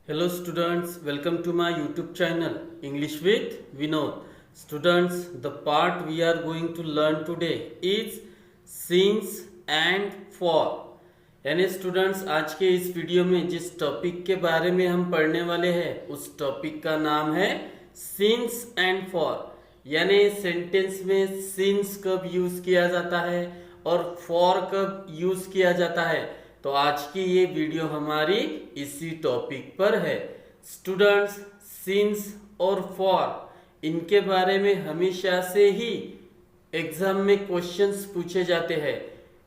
Hello students, welcome to my YouTube channel English with Vinod. Students, the part we are going to learn today is since and for. यानी students आज के इस video में जिस topic के बारे में हम पढ़ने वाले हैं उस टॉपिक का नाम है सिंस एंड फॉर। यानी सेंटेंस में सिंस कब यूज किया जाता है और फॉर कब यूज किया जाता है। तो आज की ये वीडियो हमारी इसी टॉपिक पर है। स्टूडेंट्स, सिंस और फॉर इनके बारे में हमेशा से ही एग्जाम में क्वेश्चंस पूछे जाते हैं।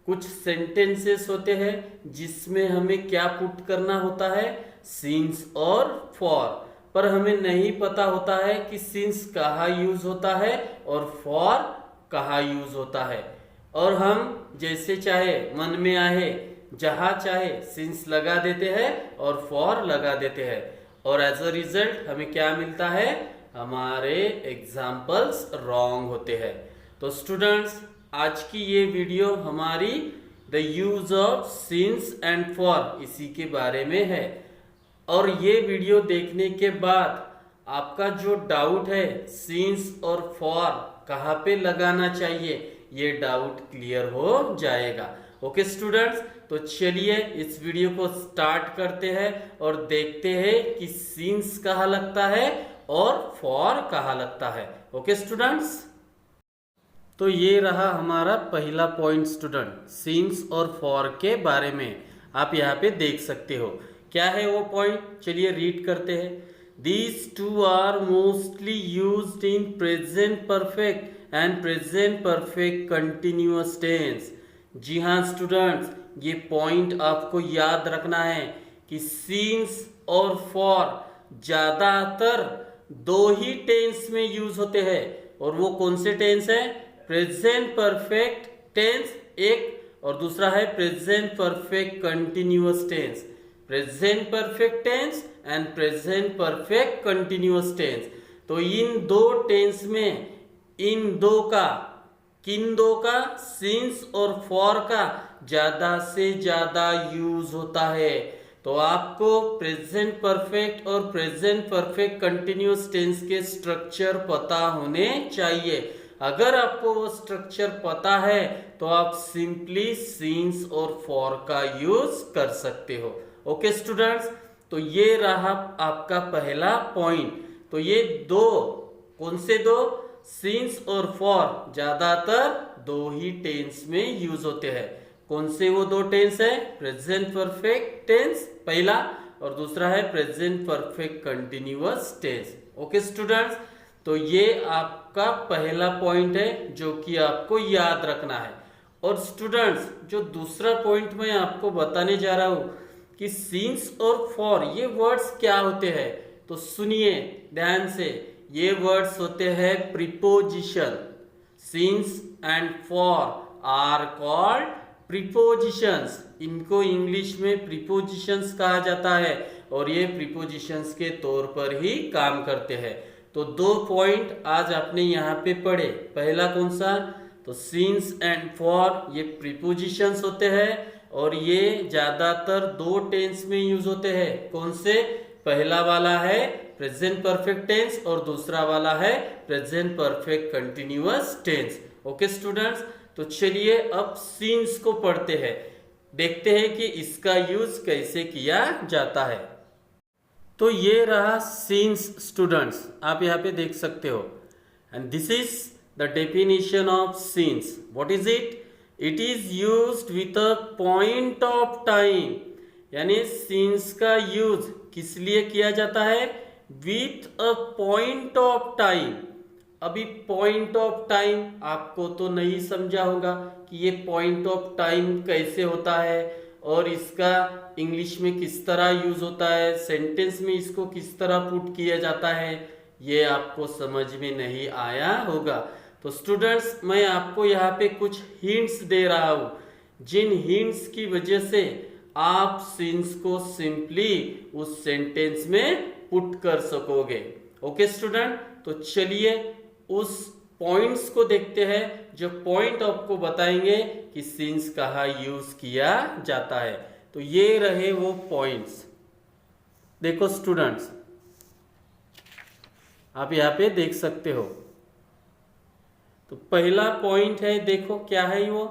कुछ सेंटेंसेस होते हैं जिसमें हमें क्या पुट करना होता है, सिंस और फॉर, पर हमें नहीं पता होता है कि सिंस कहाँ यूज होता है और फॉर कहाँ यूज होता है। और हम जैसे चाहे मन में आए जहां चाहे सिंस लगा देते हैं और फॉर लगा देते हैं और एज अ रिजल्ट हमें क्या मिलता है, हमारे एग्जाम्पल्स रॉन्ग होते हैं। तो स्टूडेंट्स, आज की ये वीडियो हमारी the use of since and for इसी के बारे में है। और ये वीडियो देखने के बाद आपका जो डाउट है सिंस और फॉर कहाँ पे लगाना चाहिए, ये डाउट क्लियर हो जाएगा। ओके स्टूडेंट्स, तो चलिए इस वीडियो को स्टार्ट करते हैं और देखते हैं कि सिंस कहाँ लगता है और फॉर कहाँ लगता है। ओके स्टूडेंट्स, तो ये रहा हमारा पहला पॉइंट स्टूडेंट, सिंस और फॉर के बारे में। आप यहाँ पे देख सकते हो क्या है वो पॉइंट। चलिए रीड करते हैं। These two are mostly used in present perfect and present perfect continuous tense. जी हाँ स्टूडेंट्स, ये पॉइंट आपको याद रखना है कि सिंस और फॉर ज्यादातर दो ही टेंस में यूज होते हैं। और वो कौन से टेंस है, प्रेजेंट परफेक्ट टेंस एक, और दूसरा है present perfect continuous tense. Present perfect tense and present perfect continuous tense. तो इन दो टेंस में इन दो का, किन दो का, सिंस और फॉर का ज्यादा से ज्यादा यूज होता है। तो आपको प्रेजेंट परफेक्ट और प्रेजेंट परफेक्ट कंटिन्यूअस टेंस के स्ट्रक्चर पता होने चाहिए। अगर आपको वो स्ट्रक्चर पता है तो आप सिंपली सिंस और फॉर का यूज कर सकते हो। ओके स्टूडेंट्स, तो ये रहा आपका पहला पॉइंट। तो ये दो, कौन से दो, सिंस और फॉर ज्यादातर दो ही टेंस में यूज होते हैं। कौन से वो दो टेंस है, प्रेजेंट परफेक्ट टेंस पहला और दूसरा है present perfect continuous tense. Okay students, तो ये आपका पहला पॉइंट है जो कि आपको याद रखना है। और स्टूडेंट्स, जो दूसरा पॉइंट मैं आपको बताने जा रहा हूं कि सिंस और फॉर ये वर्ड्स क्या होते हैं, तो सुनिए ध्यान से। ये वर्ड्स होते हैं preposition. Since and for are called prepositions. इनको इंग्लिश में प्रीपोजिशंस कहा जाता है और ये प्रीपोजिशंस के तौर पर ही काम करते हैं। तो दो पॉइंट आज आपने यहाँ पे पढ़े। पहला कौन सा, तो सिंस एंड फॉर ये प्रीपोजिशंस होते हैं और ये ज्यादातर दो टेंस में यूज होते हैं। कौन से, पहला वाला है प्रेजेंट परफेक्ट टेंस और दूसरा वाला है present perfect continuous tense. Okay students, तो चलिए अब सिंस को पढ़ते हैं, देखते हैं कि इसका यूज कैसे किया जाता है। तो ये रहा सिंस स्टूडेंट्स, आप यहाँ पे देख सकते हो। And this is the definition of since. What is it? It is used with a point of time. यानी सिंस का यूज किस लिए किया जाता है, with a point of time. अभी पॉइंट ऑफ टाइम आपको तो नहीं समझा होगा कि ये पॉइंट ऑफ टाइम कैसे होता है और इसका इंग्लिश में किस तरह यूज होता है, सेंटेंस में इसको किस तरह पुट किया जाता है, ये आपको समझ में नहीं आया होगा। तो स्टूडेंट्स, मैं आपको यहाँ पे कुछ हिंट्स दे रहा हूँ, जिन हिंट्स की वजह से आप सिंस को सिंपली उस सेंटेंस में पुट कर सकोगे। ओके स्टूडेंट, तो चलिए उस पॉइंट्स को देखते हैं जो पॉइंट आपको बताएंगे कि सिंस कहाँ यूज किया जाता है। तो ये रहे वो पॉइंट्स। देखो स्टूडेंट्स, आप यहाँ पे देख सकते हो। तो पहला पॉइंट है, देखो क्या है वो,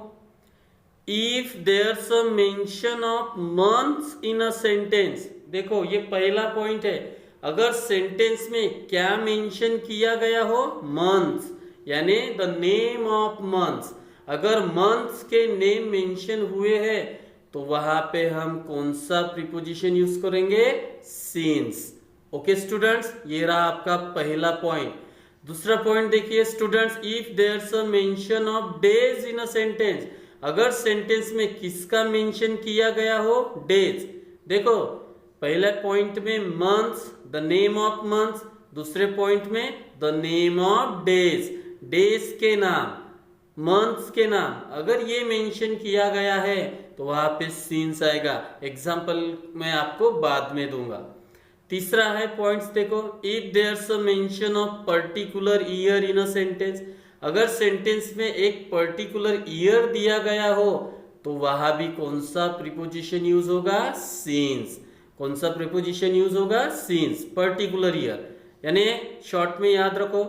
if there's a mention of months in a sentence. देखो ये पहला पॉइंट है, अगर सेंटेंस में क्या मेंशन किया गया हो, मंथ्स, यानी द नेम ऑफ मंथ्स। अगर मंथ्स के नेम मेंशन हुए हैं तो वहां पे हम कौन सा प्रीपोजिशन यूज करेंगे, सिंस। ओके स्टूडेंट्स, ये रहा आपका पहला पॉइंट। दूसरा पॉइंट देखिए students, if there's a mention of days in a sentence. अगर सेंटेंस में किसका मेंशन किया गया हो, डेज। देखो पहले पॉइंट में months, the name of months, दूसरे पॉइंट में the name of days, days के नाम, मंथ्स के नाम अगर ये मेंशन किया गया है तो वहां पे सीन्स आएगा। एग्जांपल मैं आपको बाद में दूंगा। तीसरा है पॉइंट्स, देखो if there's a mention of particular year in a sentence. अगर सेंटेंस में एक पर्टिकुलर ईयर दिया गया हो तो वहां भी कौन सा प्रीपोजिशन यूज होगा, सिंस। कौन सा प्रीपोजिशन यूज होगा, सिंस, पर्टिकुलर ईयर। यानी शॉर्ट में याद रखो,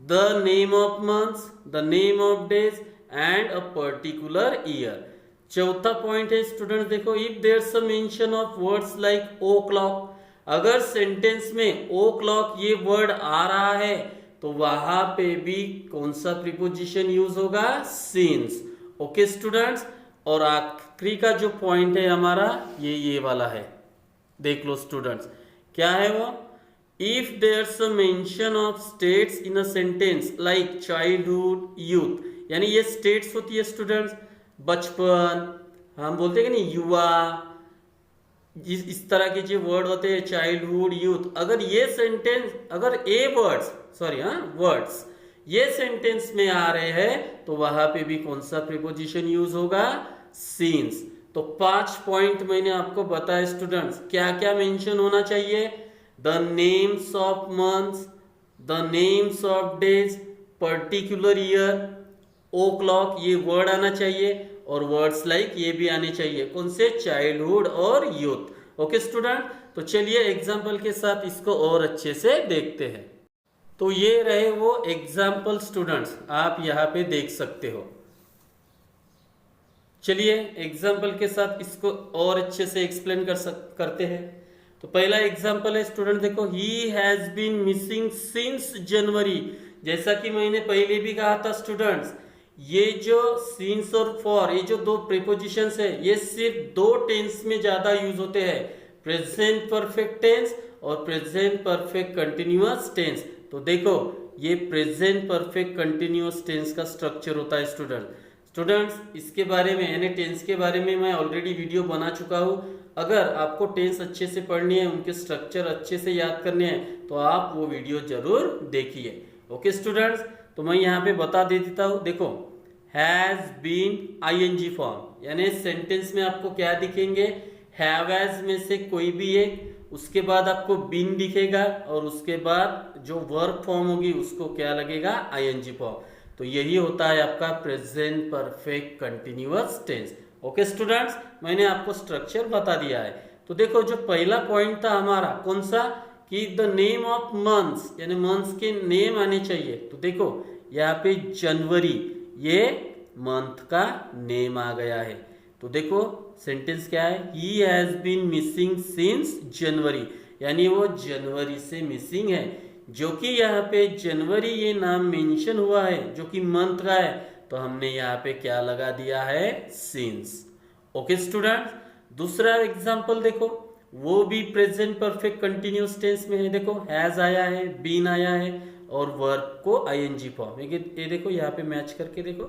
the name of months, the name of days and a particular year. चौथा पॉइंट है स्टूडेंट, देखो if there's a mention of words like oh clock. अगर सेंटेंस में ओ क्लॉक ये वर्ड आ रहा है तो वहां पे भी कौन सा प्रीपोजिशन यूज होगा, सिंस। ओके स्टूडेंट्स, और आखिरी का जो पॉइंट है हमारा ये वाला है, देख लो स्टूडेंट्स क्या है वो, if there's a mention of states in a sentence like childhood, youth. यानी ये स्टेट्स होती है स्टूडेंट्स, बचपन, हम बोलते हैं कि नहीं, युवा, इस तरह के जो वर्ड होते हैं, चाइल्डहुड, यूथ। अगर ये सेंटेंस, अगर ए वर्ड्स, सॉरी वर्ड्स ये सेंटेंस में आ रहे हैं तो वहां पे भी कौन सा प्रीपोजिशन यूज होगा, सिंस। तो 5 पॉइंट मैंने आपको बताया स्टूडेंट्स, क्या क्या मेंशन होना चाहिए, the names of months, the names of days, particular year, o'clock ये वर्ड आना चाहिए, और वर्ड्स लाइक ये भी आने चाहिए, कौन से, चाइल्डहुड और यूथ। ओके स्टूडेंट, तो चलिए एग्जाम्पल के साथ इसको और अच्छे से देखते हैं। तो ये रहे वो एग्जाम्पल स्टूडेंट्स, आप यहाँ पे देख सकते हो। चलिए एग्जाम्पल के साथ इसको और अच्छे से एक्सप्लेन करते हैं। तो पहला एग्जाम्पल है स्टूडेंट, देखो he has been missing since January. जैसा कि मैंने पहले भी कहा था स्टूडेंट्स, ये जो सिंस और फॉर, ये जो दो प्रीपोजिशंस है, ये सिर्फ दो टेंस में ज्यादा यूज होते हैं, प्रेजेंट परफेक्ट टेंस और प्रेजेंट परफेक्ट कंटिन्यूअस टेंस। तो देखो ये प्रेजेंट परफेक्ट कंटिन्यूअस टेंस का स्ट्रक्चर होता है स्टूडेंट्स इसके बारे में, यानी टेंस के बारे में मैं ऑलरेडी वीडियो बना चुका हूँ। अगर आपको टेंस अच्छे से पढ़नी है, उनके स्ट्रक्चर अच्छे से याद करने हैं, तो आप वो वीडियो जरूर देखिए। ओके स्टूडेंट्स, तो मैं यहाँ पे बता दे देता हूँ। देखो हैज बीन आईएनजी फॉर्म, यानी सेंटेंस में आपको क्या दिखेंगे, हैव हैज में से कोई भी एक, उसके बाद आपको बीन दिखेगा, और उसके बाद जो वर्ब फॉर्म होगी उसको क्या लगेगा, आईएनजी फॉर्म। तो यही होता है आपका present perfect continuous tense. Okay students, मैंने आपको स्ट्रक्चर बता दिया है। तो देखो जो पहला पॉइंट था हमारा कौन सा, कि द नेम ऑफ मंथ्स, यानी मंथ्स के नेम आने चाहिए। तो देखो यहाँ पे जनवरी, ये मंथ का नेम आ गया है। तो देखो सेंटेंस क्या है, he has been missing since January, यानी वो जनवरी से मिसिंग है। जो कि यहाँ पे जनवरी ये नाम मेंशन हुआ है, जो कि मंथ का है, तो हमने यहाँ पे क्या लगा दिया है, सिंस। ओके स्टूडेंट्स, दूसरा एग्जांपल देखो, वो भी प्रेजेंट परफेक्ट कंटिन्यूअस टेंस में है। देखो हैज आया है, बीन आया है, और वर्ब को आईएनजी फॉर्म। ये देखो यहाँ पे मैच करके देखो,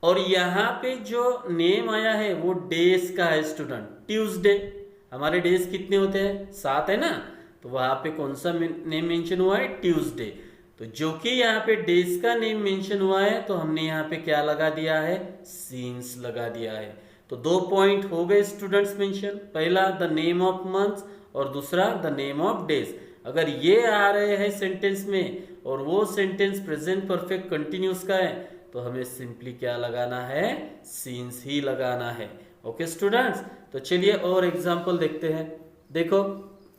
और यहाँ पे जो नेम आया है वो डेज का है स्टूडेंट, ट्यूसडे। हमारे डेज कितने होते हैं, 7 है ना, तो वहां पे कौन सा नेम मेंशन हुआ है, ट्यूसडे। तो जो कि यहाँ पे डेज का नेम मेंशन हुआ है, तो हमने यहाँ पे क्या लगा दिया है, सिंस लगा दिया है। तो 2 पॉइंट हो गए स्टूडेंट्स मेंशन, पहला द नेम ऑफ मंथ्स और दूसरा द नेम ऑफ डेज। अगर ये आ रहे हैं सेंटेंस में और वो सेंटेंस प्रेजेंट परफेक्ट कंटिन्यूअस का है, तो हमें सिंपली क्या लगाना है, सिंस ही लगाना है। ओके स्टूडेंट्स, तो चलिए और एग्जांपल देखते हैं। देखो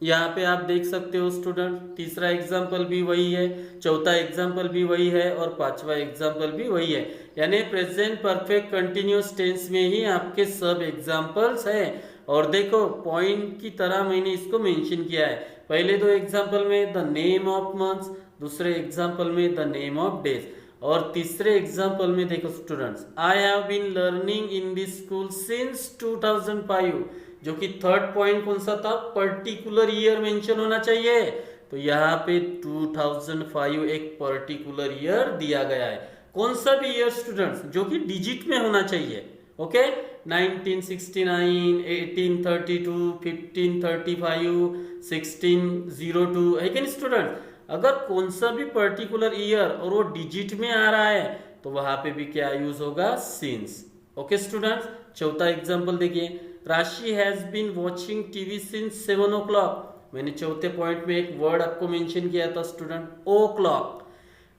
यहाँ पे आप देख सकते हो स्टूडेंट, तीसरा एग्जाम्पल भी वही है, चौथा एग्जाम्पल भी वही है और पांचवा एग्जाम्पल भी वही है। यानी प्रेजेंट परफेक्ट कंटिन्यूअस टेंस में ही आपके सब एग्जाम्पल्स हैं। और देखो पॉइंट की तरह मैंने इसको मेंशन किया है। पहले दो एग्जाम्पल में द नेम ऑफ मंथ्स, दूसरे एग्जाम्पल में द नेम ऑफ डेज, और तीसरे एग्जाम्पल में देखो students, I have been learning in this school since 2005, जो कि थर्ड पॉइंट कौन सा था, पर्टिकुलर ईयर मेंशन होना चाहिए। तो यहाँ पे 2005 एक पर्टिकुलर ईयर दिया गया है। कौन सा भी ईयर स्टूडेंट्स, जो कि डिजिट में होना चाहिए। ओके, 1969, 1832, 1535, 1602 है कि नहीं स्टूडेंट। अगर कौन सा भी पर्टिकुलर ईयर और वो डिजिट में आ रहा है तो वहां पे भी क्या यूज होगा, सिंस। ओके स्टूडेंट्स, चौथा एग्जांपल देखिए, Rashi has been watching TV since 7 o'clock। मैंने चौथे पॉइंट में एक वर्ड आपको मेंशन किया था स्टूडेंट, ओ क्लॉक।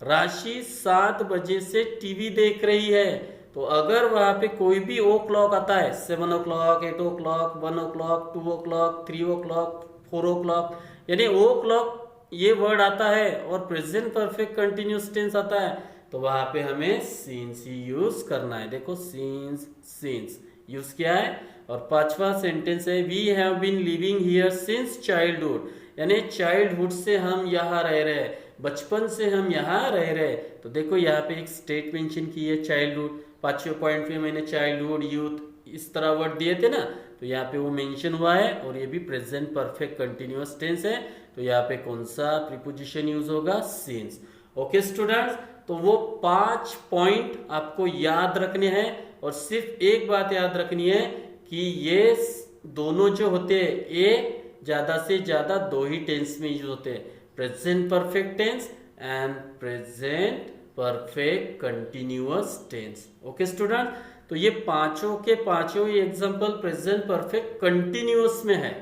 राशि 7 बजे से टीवी देख रही है। तो अगर वहां पे कोई भी ओ क्लॉक आता है, 7 o'clock, 8 o'clock, 1 o'clock, 2 o'clock, 3 o'clock, 4 o'clock, यानी ओ क्लॉक ये वर्ड आता है और प्रेजेंट परफेक्ट कंटिन्यूअस टेंस आता है, तो वहां पे हमें सिंस ही यूज करना है। देखो सिंस, सिंस यूज किया है। और पांचवा सेंटेंस है, we have been living here since childhood, यानी चाइल्डहुड से हम यहाँ रह रहे हैं, बचपन से हम यहाँ रह रहे हैं। तो देखो यहाँ पे एक स्टेट मेंशन की है, चाइल्डहुड। पांचवें पॉइंट पे मैंने चाइल्डहुड, यूथ इस तरह वर्ड दिए थे ना, तो यहाँ पे वो मेंशन हुआ है और ये भी प्रेजेंट परफेक्ट कंटिन्यूअस टेंस है। तो यहाँ पे कौन सा प्रीपोजिशन यूज होगा, सिंस। ओके स्टूडेंट्स, तो वो 5 पॉइंट आपको याद रखने हैं और सिर्फ एक बात याद रखनी है कि ये दोनों जो होते हैं ये ज्यादा से ज्यादा 2 ही टेंस में यूज होते हैं, present perfect tense and present perfect continuous tense. Okay student, तो ये पांचों के पांचों ही एग्जांपल प्रेजेंट परफेक्ट कंटिन्यूअस में है,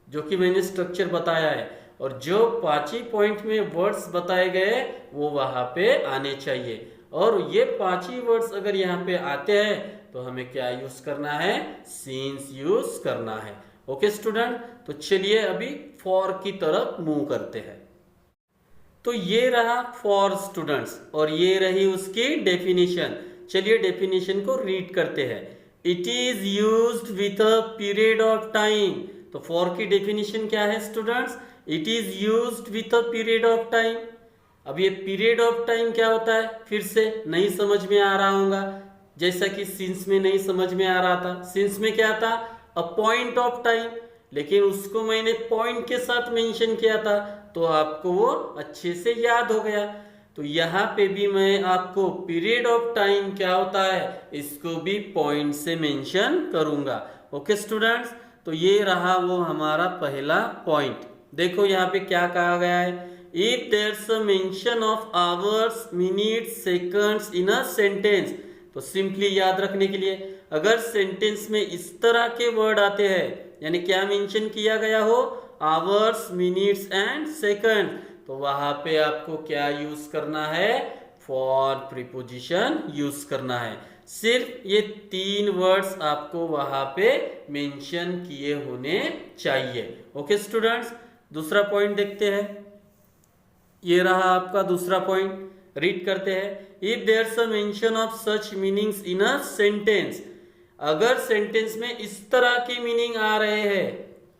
जो कि मैंने स्ट्रक्चर बताया है। और जो 5 ही पॉइंट में वर्ड्स बताए गए वो वहां पे आने चाहिए। और ये 5 ही वर्ड्स अगर यहाँ पे आते हैं तो हमें क्या यूज करना है, सिंस यूज करना है। ओके स्टूडेंट, तो चलिए अभी फॉर की तरफ मूव करते हैं। तो ये रहा फॉर स्टूडेंट्स और ये रही उसकी डेफिनेशन। चलिए डेफिनेशन को रीड करते हैं। It is used with a period of time. तो फॉर की डेफिनेशन क्या है students, it is used with a period of time. अब ये पीरियड ऑफ टाइम क्या होता है, फिर से नहीं समझ में आ रहा होगा, जैसा कि सिंस में नहीं समझ में आ रहा था। सिंस में क्या था, अ पॉइंट ऑफ टाइम, लेकिन उसको मैंने पॉइंट के साथ मेंशन किया था तो आपको वो अच्छे से याद हो गया। तो यहाँ पे भी मैं आपको पीरियड ऑफ टाइम क्या होता है इसको भी पॉइंट से मेंशन करूंगा। ओके स्टूडेंट्स, तो ये रहा वो हमारा पहला पॉइंट। देखो यहाँ पे क्या कहा गया है, if there's a mention of hours, minutes, seconds in a sentence. तो सिंपली याद रखने के लिए, अगर सेंटेंस में इस तरह के वर्ड आते हैं, यानी क्या मेंशन किया गया हो, आवर्स, मिनट्स एंड सेकंड, तो वहां पे आपको क्या यूज करना है, फॉर प्रीपोजिशन यूज करना है। सिर्फ ये 3 वर्ड्स आपको वहां पे मेंशन किए होने चाहिए। ओके स्टूडेंट्स, दूसरा पॉइंट देखते हैं। ये रहा आपका दूसरा पॉइंट, रीड करते हैं। If there's a mention of such meanings in a sentence, अगर सेंटेंस में इस तरह के मीनिंग आ रहे हैं,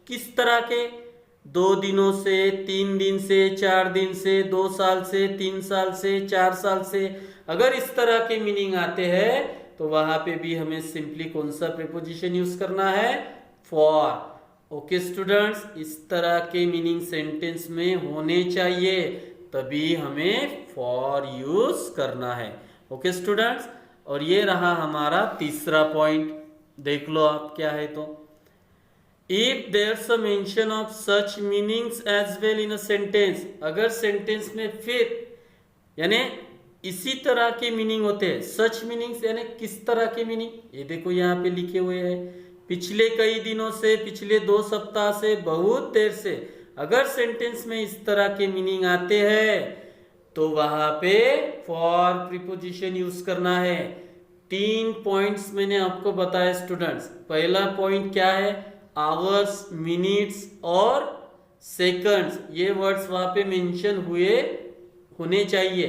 किस तरह के, 2 दिनों से, 3 दिन से, 4 दिन से, 2 साल से, 3 साल से, 4 साल से, अगर इस तरह के मीनिंग आते हैं तो वहां पे भी हमें सिंपली कौन सा प्रीपोजिशन यूज करना है, फॉर। ओके स्टूडेंट्स, इस तरह के मीनिंग सेंटेंस में होने चाहिए, तभी हमें फॉर यूज करना है। ओके स्टूडेंट्स, और ये रहा हमारा तीसरा पॉइंट, देख लो आप क्या है। तो if there's a mention of such meanings as well in a sentence, अगर सेंटेंस में फिर यानी इसी तरह के मीनिंग होते हैं, सच मीनिंग्स यानी किस तरह के मीनिंग, ये देखो यहाँ पे लिखे हुए हैं, पिछले कई दिनों से, पिछले 2 सप्ताह से, बहुत देर से, अगर सेंटेंस में इस तरह के मीनिंग आते हैं तो वहां पे फॉर प्रीपोजिशन यूज करना है। 3 पॉइंट्स मैंने आपको बताया स्टूडेंट्स। पहला पॉइंट क्या है, आवर्स, मिनट्स और सेकंड्स, ये वर्ड्स वहां पे मेंशन होने चाहिए।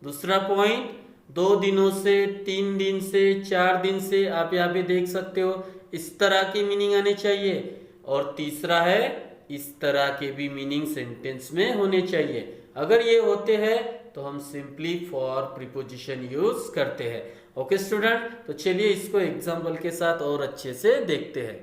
दूसरा पॉइंट, 2 दिनों से, 3 दिन से, 4 दिन से, आप यहाँ पे देख सकते हो, इस तरह के मीनिंग आने चाहिए। और तीसरा है, इस तरह के भी मीनिंग सेंटेंस में होने चाहिए। अगर ये होते हैं तो हम सिंपली फॉर प्रीपोजिशन यूज करते हैं। ओके स्टूडेंट, तो चलिए इसको एग्जाम्पल के साथ और अच्छे से देखते हैं।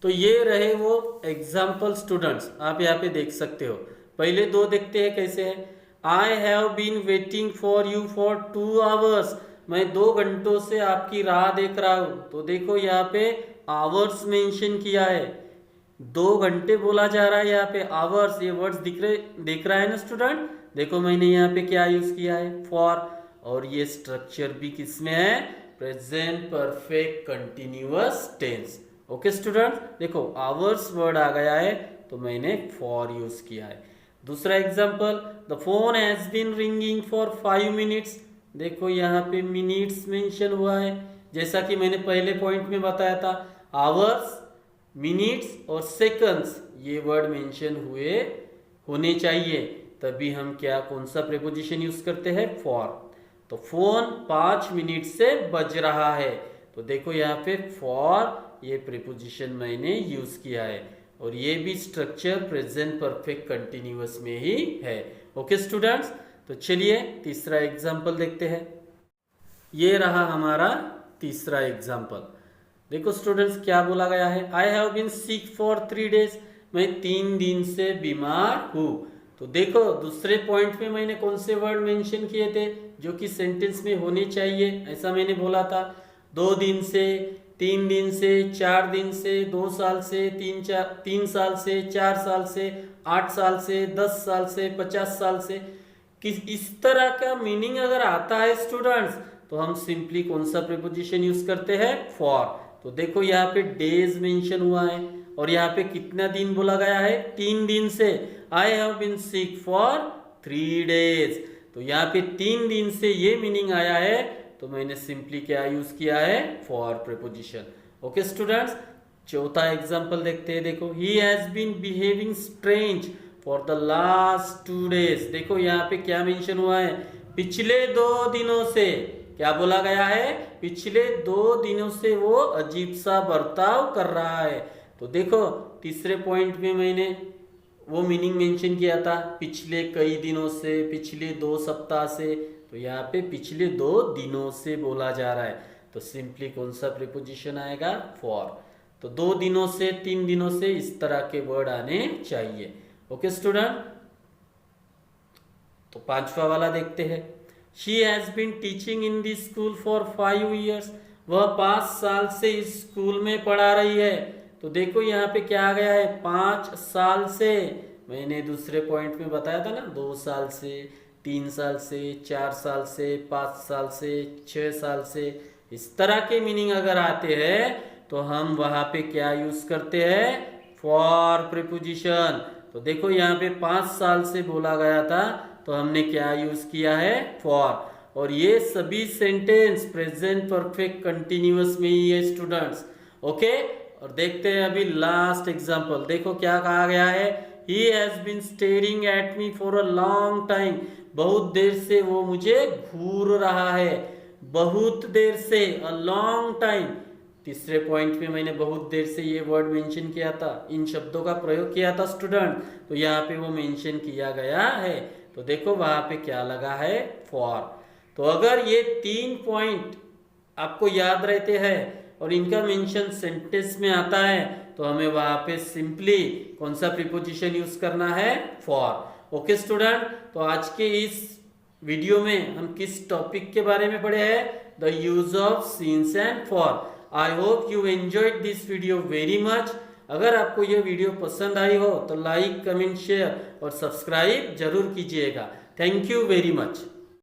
तो ये रहे वो एग्जाम्पल स्टूडेंट्स, आप यहाँ पे देख सकते हो। पहले 2 देखते हैं कैसे है। I have been waiting for you for 2 hours, मैं 2 घंटों से आपकी राह देख रहा हूं। तो देखो यहाँ पे आवर्स मेंशन किया है, 2 घंटे बोला जा रहा है, यहाँ पे आवर्स, ये वर्ड्स दिख रहा है ना स्टूडेंट। देखो मैंने यहाँ पे क्या यूज किया है, फॉर, और ये स्ट्रक्चर भी किसमें है, present perfect continuous tense. Okay student, देखो आवर्स वर्ड आ गया है तो मैंने फॉर यूज किया है। दूसरा example, the phone has been ringing for 5 minutes, देखो यहाँ पे मिनट्स मेंशन हुआ है। जैसा कि मैंने पहले पॉइंट में बताया था, आवर्स, मिनट्स और सेकंड्स ये वर्ड मेंशन होने चाहिए, तभी हम कौन सा प्रीपोजिशन यूज करते हैं, फॉर। तो फोन 5 मिनट से बज रहा है, तो देखो यहाँ पे फॉर, ये प्रीपोजिशन मैंने यूज किया है, और ये भी स्ट्रक्चर प्रेजेंट परफेक्ट कंटिन्यूअस में ही है। ओके स्टूडेंट्स, तो चलिए तीसरा एग्जांपल देखते हैं। ये रहा हमारा तीसरा एग्जांपल। देखो स्टूडेंट्स क्या बोला गया है, I have been sick for 3 days, मैं 3 दिन से बीमार हूँ। तो देखो दूसरे पॉइंट में मैंने कौन से वर्ड मेंशन किए थे जो कि सेंटेंस में होने चाहिए, ऐसा मैंने बोला था। 2 दिन से, 3 दिन से, 4 दिन से, 2 साल से, 3 साल से, 4 साल से, 8 साल से, 10 साल से, 50 साल से, इस तरह का मीनिंग अगर आता है स्टूडेंट्स, तो हम सिंपली कौन सा प्रीपोजिशन यूज करते हैं, फॉर। तो देखो यहाँ पे डेज मेंशन हुआ है, और यहाँ पे कितना दिन बोला गया है, 3 दिन से। I have been sick for 3 days, तो यहाँ पे 3 दिन से ये मीनिंग आया है, तो मैंने सिंपली क्या यूज किया है, फॉर प्रीपोजिशन। ओके स्टूडेंट्स, चौथा एग्जांपल देखते हैं। देखो, he has been behaving strange for the last 2 days, देखो यहाँ पे क्या मेंशन हुआ है, पिछले 2 दिनों से। क्या बोला गया है, पिछले 2 दिनों से वो अजीब सा बर्ताव कर रहा है। तो देखो तीसरे पॉइंट में मैंने वो मीनिंग मेंशन किया था, पिछले कई दिनों से, पिछले 2 सप्ताह से, तो यहाँ पे पिछले 2 दिनों से बोला जा रहा है, तो सिंपली कौन सा प्रीपोजिशन आएगा, फॉर। तो 2 दिनों से, 3 दिनों से, इस तरह के वर्ड आने चाहिए। ओके स्टूडेंट, तो 5वां वाला देखते हैं। She has been teaching in this school for 5 years, वह 5 साल से इस स्कूल में पढ़ा रही है। तो देखो यहाँ पे क्या आ गया है, 5 साल से, मैंने दूसरे पॉइंट में बताया था ना, 2 साल से, 3 साल से, 4 साल से, 5 साल से, 6 साल से, इस तरह के मीनिंग अगर आते हैं तो हम वहां पे क्या यूज करते हैं, फॉर प्रीपोजिशन। तो देखो यहाँ पे 5 साल से बोला गया था, तो हमने क्या यूज किया है, फॉर। और ये सभी सेंटेंस प्रेजेंट परफेक्ट कंटिन्यूअस में ही है स्टूडेंट्स। ओके, और देखते हैं अभी लास्ट एग्जांपल। देखो क्या कहा गया है, he has been staring at me for a long time, बहुत देर से वो मुझे घूर रहा है, बहुत देर से, a long time। तीसरे पॉइंट में मैंने बहुत देर से ये वर्ड मेंशन किया था, इन शब्दों का प्रयोग किया था स्टूडेंट, तो यहाँ पे वो मेंशन किया गया है। तो देखो वहां पे क्या लगा है, फॉर। तो अगर ये 3 पॉइंट आपको याद रहते हैं और इनका मेंशन सेंटेंस में आता है, तो हमें वहां पे सिंपली कौन सा प्रीपोजिशन यूज करना है, फॉर। ओके स्टूडेंट, तो आज के इस वीडियो में हम किस टॉपिक के बारे में पढ़े हैं, the use of since and for. I hope you enjoyed this video very much. अगर आपको यह वीडियो पसंद आई हो तो लाइक, कमेंट, शेयर और सब्सक्राइब जरूर कीजिएगा। Thank you very much.